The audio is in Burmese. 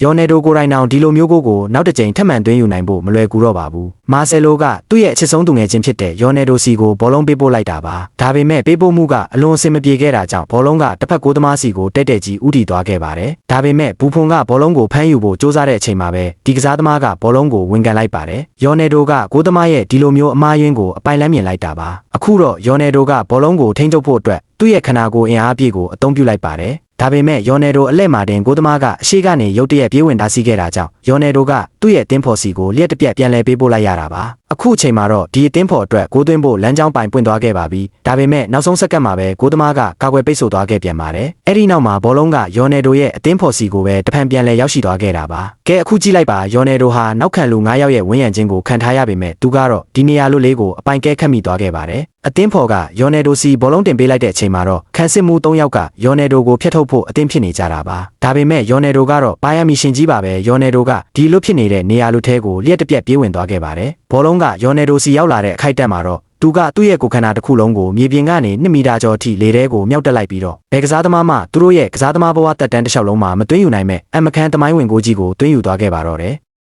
ယော်နယ်ဒိုကိုရိုင်းနောင်ဒီလိုမျိုးကိုနောက်တစ်ကြိမ်ထပ်မံသွင်းယူနိုင်ဖို့မလွယ်ကူတော့ပါဘူးမာဆယ်လိုကသူ့ရဲ့အချစ်ဆုံးသူငယ်ချင်းဖြစ်တဲ့ယော်နယ်ဒိုစီကိုဘောလုံးပေးပို့လိုက်တာပါဒါပေမဲ့ပေးပို့မှုကအလွန်အဆင်မပြေခဲ့တာကြောင့်ဘောလုံးကတစ်ဖက်ကိုးသမားစီကိုတက်တက်ကြီးဥတီသွားခဲ့ပါတယ်ဒါပေမဲ့ဘူဖွန်ကဘောလုံးကိုဖမ်းယူဖို့စ조사တဲ့အချိန်မှာပဲဒီကစားသမားကဘောလုံးကိုဝင်ကန်လိုက်ပါတယ်ယော်နယ်ဒိုကကိုးသမားရဲ့ဒီလိုမျိုးအမှားယွင်းကိုအပိုင်လမ်းမြင်လိုက်တာပါအခုတော့ယော်နယ်ဒိုကဘောလုံးကိုထိန်းချုပ်ဖို့အတွက်သူ့ရဲ့ခန္ဓာကိုယ်အင်အားပြည့်ကိုအသုံးပြုလိုက်ပါတယ်ဒါပေမဲ့ယော်နယ်ဒိုအလက်မာတင်ကိုးသမားကအရှိကနေရုတ်တရက်ပြေးဝင်တားဆီးခဲ့တာကြောင့်ယော်နယ်ဒိုကသူ့ရဲ့တင်းဖော်စီကိုလျှက်တပြက်ပြန်လဲပေးပို့လိုက်ရတာပါအခုအချိန်မှာတော့ဒီအတင်းဖော်အတွက်ကိုးသွင်းဖို့လမ်းကြောင်းပိုင်ပွင့်သွားခဲ့ပါပြီဒါပေမဲ့နောက်ဆုံးစက္ကန့်မှာပဲကိုးသမားကကာကွယ်ပိတ်ဆို့သွားခဲ့ပြန်ပါတယ်အဲ့ဒီနောက်မှာဘောလုံးကယော်နယ်ဒိုရဲ့အတင်းဖော်စီကိုပဲတဖန်ပြန်လဲရောက်ရှိသွားခဲ့တာပါကဲအခုကြည့်လိုက်ပါယော်နယ်ဒိုဟာနောက်ခံလူ9ယောက်ရဲ့ဝန်းရံခြင်းကိုခံထားရပေမဲ့သူကတော့ဒီနေရာလွတ်လေးကိုအပိုင်ကဲခတ်မိသွားခဲ့ပါတယ်အတင်းဖော်ကယော်နယ်ဒိုစီဘောလုံးတင်ပေးလိုက်တဲ့အချိန်မှာတော့ခန်းစစ်မှု3ယောက်ကယော်နယ်ဒိုကိုဖျက်ထုတ်ဖို့အတင်းဖြစ်နေကြတာပါဒါပေမဲ့ယော်နယ်ဒိုကတော့ပါရမီရှင်ကြီးပါပဲယော်နယ်ဒိုကဒီလွတ်ဖြစ်နေတဲ့နေရာလွတ်ထဲကိုလျှက်တပြက်ပြေးဝင်သွားခဲ့ပါတယ်ဘောလုံးကယော်နယ်ဒိုစီရောက်လာတဲ့အခိုက်အတန့်မှာတော့သူကသူ့ရဲ့ကိုယ်ခန္ဓာတစ်ခုလုံးကိုမြေပြင်ကနေ2မီတာကျော်အထိလေထဲကိုမြောက်တက်လိုက်ပြီးတော့ဘယ်ကစားသမားမှသူတို့ရဲ့ကစားသမားဘဝတက်တန်းတစ်လျှောက်လုံးမှာမသွင်းယူနိုင်မဲ့အမခန်းသမိုင်းဝင်ကိုကြီးကိုသွင်းယူသွားခဲ့ပါတော့တယ်